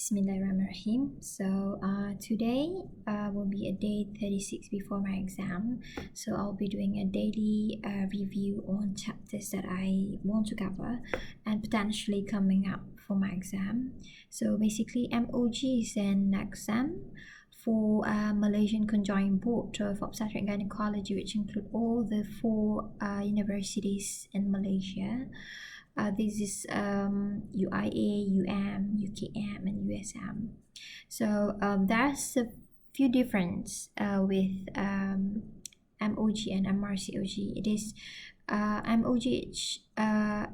Bismillahirrahmanirrahim. Today will be a day 36 before my exam. So I'll be doing a daily review on chapters that I want to cover and potentially coming up for my exam. So basically MOG is an exam for Malaysian Conjoined Board of Obstetric and Gynecology, which include all the four universities in Malaysia. This is UIA, UKM, and USM. So there's a few difference with MOG and MRCOG. It is MOG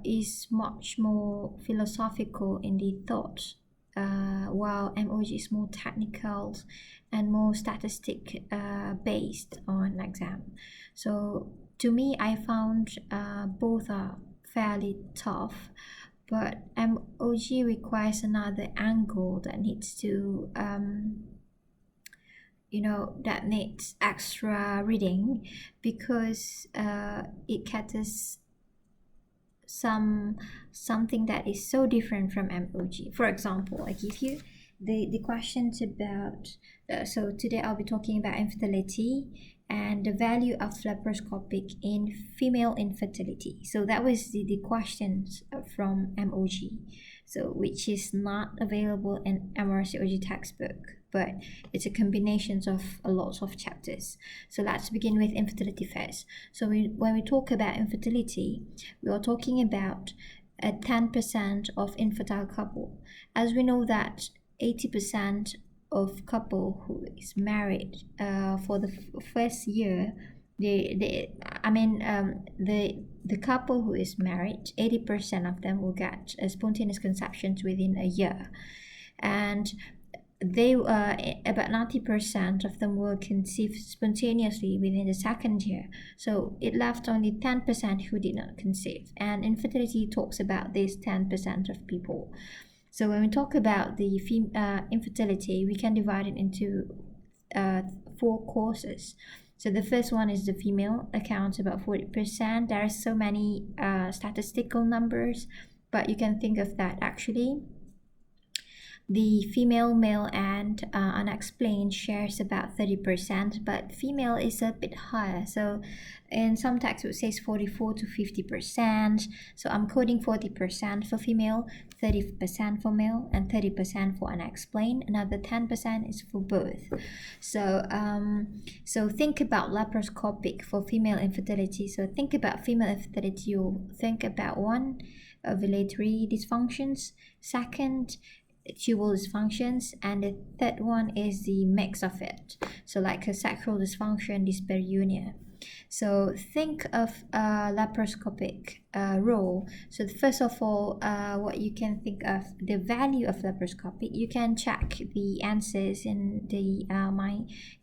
is much more philosophical in the thought, while MOG is more technical and more statistic based on exam. So to me, I found both are fairly tough, but MOG requires another angle that needs to that needs extra reading, because it caters something that is so different from MOG. For example, I give you the questions about so today I'll be talking about infertility and the value of laparoscopic in female infertility. So that was the questions from MOG, so which is not available in MRCOG textbook, but it's a combination of a lot of chapters. So let's begin with infertility first. So when we talk about infertility, we are talking about 10% of infertile couple. As we know that 80% of couple who is married for the first year, the couple who is married, 80% of them will get spontaneous conceptions within a year, and they about 90% of them will conceive spontaneously within the second year. So it left only 10% who did not conceive, and infertility talks about this 10% of people. So when we talk about the infertility, we can divide it into 4 causes. So the first one is the female, accounts about 40%. There are so many statistical numbers, but you can think of that actually. The female, male, and unexplained shares about 30%, but female is a bit higher. So in some texts it says 44 to 50%. So I'm coding 40% for female, 30% for male, and 30% for unexplained. Another 10% is for both. So think about laparoscopic for female infertility. So think about female infertility, you think about 1, ovulatory dysfunctions, 2, tubal dysfunctions, and the 3rd one is the mix of it, so like a sexual dysfunction, dyspareunia. So think of laparoscopic role. So first of all, what you can think of the value of laparoscopic, you can check the answers in the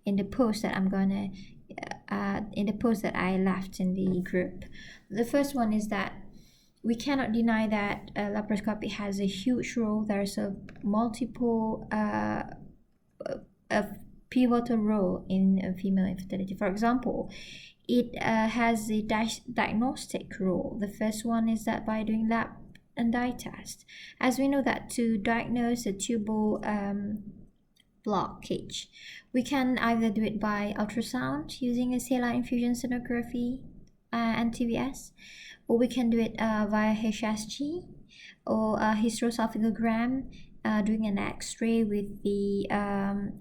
in the post that I'm gonna in the post that I left in the group. The first one is that we cannot deny that laparoscopy has a huge role. There's a multiple a pivotal role in female infertility. For example, it has a diagnostic role. The first one is that by doing lab and dye test. As we know that to diagnose a tubal blockage, we can either do it by ultrasound using a saline infusion sonography and TVS, or we can do it via HSG or hysterosalpingogram, doing an X-ray with the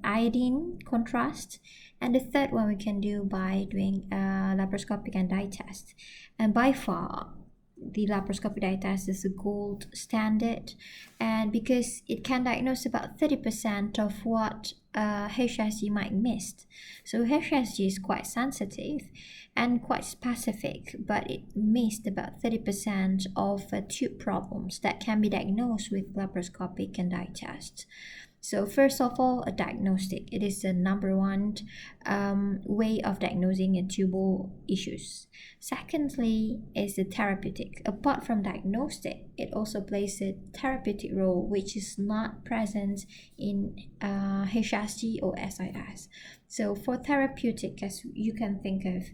iodine contrast. And the 3rd one we can do by doing laparoscopic and dye test. And by far, the laparoscopic dye test is the gold standard, and because it can diagnose about 30% of what HSG might miss. So HSG is quite sensitive and quite specific, but it missed about 30% of tube problems that can be diagnosed with laparoscopic and dye test. So first of all, a diagnostic. It is the number 1 way of diagnosing a tubal issues. Secondly is the therapeutic. Apart from diagnostic, it also plays a therapeutic role, which is not present in HSG or SIS. So for therapeutic, as you can think of,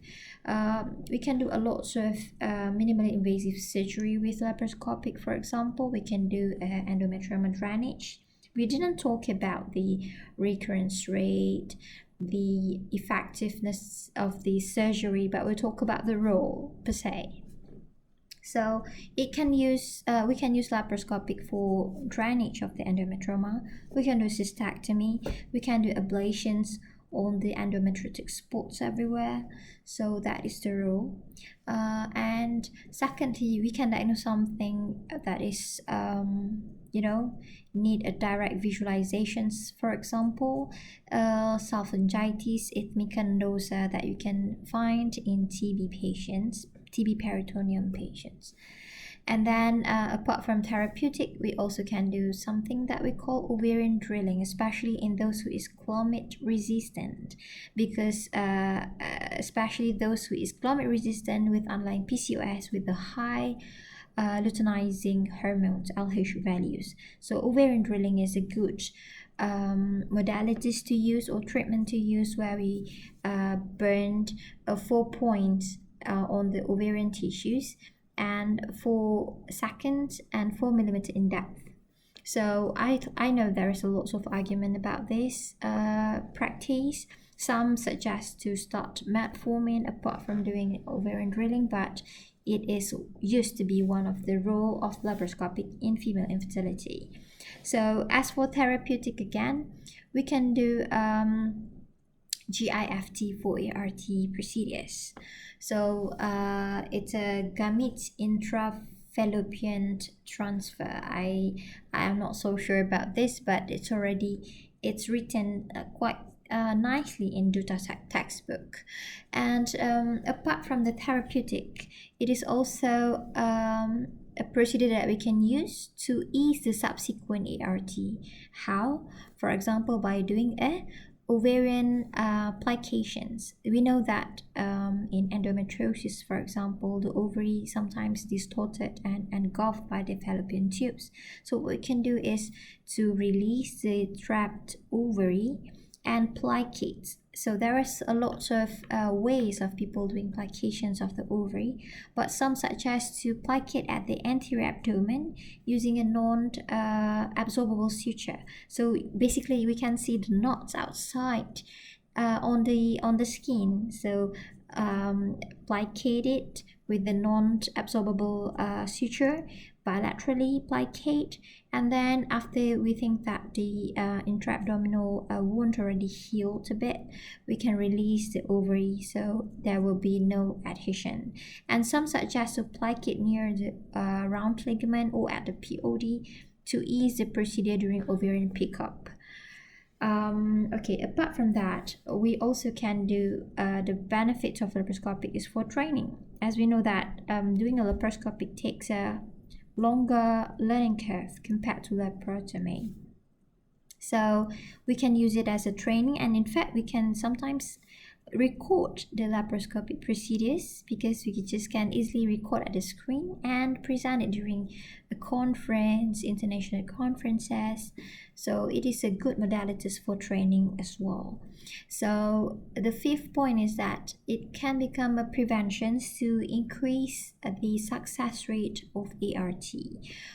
we can do a lot of minimally invasive surgery with laparoscopic. For example, we can do endometrioma drainage. We didn't talk about the recurrence rate, the effectiveness of the surgery, but we talk about the role per se. So we can use laparoscopic for drainage of the endometrioma. We can do cystectomy. We can do ablations on the endometriotic spots everywhere. So that is the rule. And secondly, we can diagnose something that is need a direct visualizations. For example, salphingectomy, ethnic that you can find in TB patients, TB peritoneum patients. And then apart from therapeutic, we also can do something that we call ovarian drilling, especially in those who is clomid resistant, because especially those who is clomid resistant with underlying PCOS with the high luteinizing hormones LH values. So ovarian drilling is a good modalities to use or treatment to use, where we burned 4 points on the ovarian tissues and 4 seconds and 4 millimeter in depth. So I know there is a lot of argument about this practice. Some suggest to start metformin apart from doing ovarian drilling, but it is used to be one of the role of laparoscopic in female infertility. So as for therapeutic, again, we can do GIFT for ART procedures. So it's a gamete intrafallopian transfer. I am not so sure about this, but it's written quite nicely in Duta's textbook. And apart from the therapeutic, it is also a procedure that we can use to ease the subsequent ART. How? For example, by doing a ovarian plications. We know that in endometriosis, for example, the ovary sometimes distorted and engulfed by the fallopian tubes. So what we can do is to release the trapped ovary and plicate. So there is a lot of ways of people doing plications of the ovary, but some suggest to plicate at the anterior abdomen using a non-absorbable suture. So basically, we can see the knots outside on the skin. So plicate it with the non-absorbable suture, bilaterally plicate, and then after we think that the intra-abdominal wound already healed a bit, we can release the ovary so there will be no adhesion. And some suggest to plicate near the round ligament or at the POD to ease the procedure during ovarian pickup. Okay, apart from that, we also can do the benefits of laparoscopic is for training. As we know that doing a laparoscopic takes a longer learning curve compared to laparotomy. So we can use it as a training, and in fact we can sometimes record the laparoscopic procedures, because we just can easily record at the screen and present it during a conference, international conferences. So it is a good modalities for training as well. So the fifth point is that it can become a prevention to increase the success rate of ART.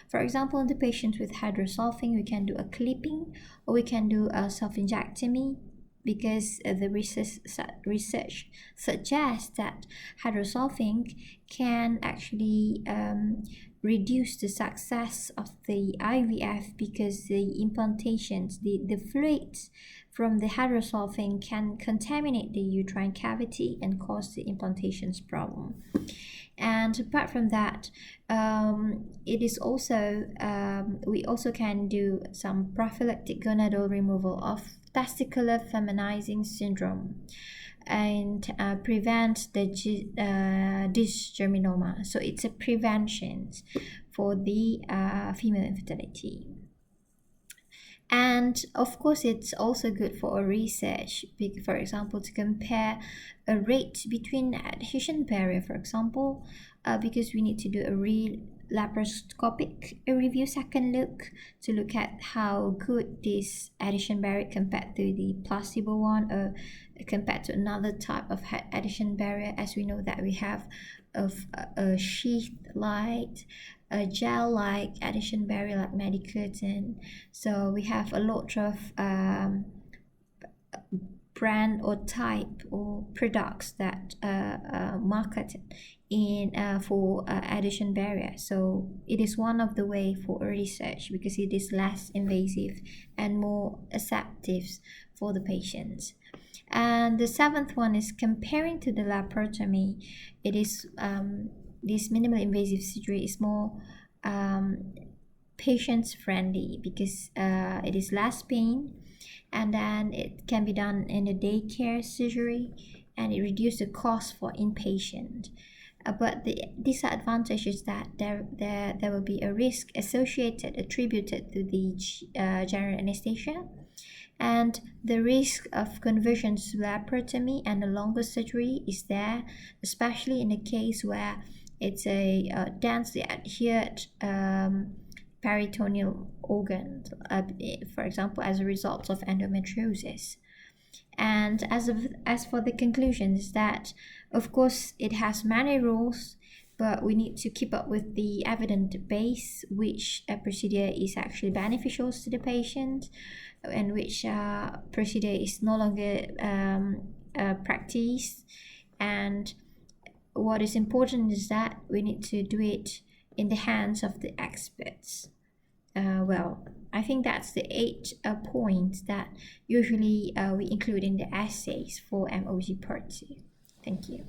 For example, in the patients with hydrosulfing, we can do a clipping or we can do a salphingectomy, because the research suggests that hydrosulfing can actually reduce the success of the IVF, because the implantations, the fluids from the hydrosulfing can contaminate the uterine cavity and cause the implantations problem. And apart from that, it is also we also can do some prophylactic gonadal removal of testicular feminizing syndrome and prevent the dysgerminoma. So it's a prevention for the female infertility. And of course, it's also good for a research, for example, to compare a rate between adhesion barrier, for example, because we need to do a laparoscopic review second look to look at how good this adhesion barrier compared to the placebo one, or compared to another type of adhesion barrier, as we know that we have a sheath-like, a gel-like adhesion barrier like Medicatin. So we have a lot of brand or type or products that marketed in for adhesion barrier. So it is one of the way for research because it is less invasive and more acceptive for the patients. And the seventh one is comparing to the laparotomy. It is this minimally invasive surgery is more patient friendly because it is less pain, and then it can be done in a daycare surgery, and it reduces the cost for inpatient. But the disadvantage is that there will be a risk attributed to the general anesthesia, and the risk of conversion to laparotomy and a longer surgery is there, especially in a case where it's a densely adhered peritoneal organ, for example, as a result of endometriosis. And as for the conclusion is that, of course, it has many rules, but we need to keep up with the evidence base, which procedure is actually beneficial to the patient, and which procedure is no longer practiced. And what is important is that we need to do it in the hands of the experts. I think that's the 8 points that usually we include in the essays for MOG Part 2. Thank you.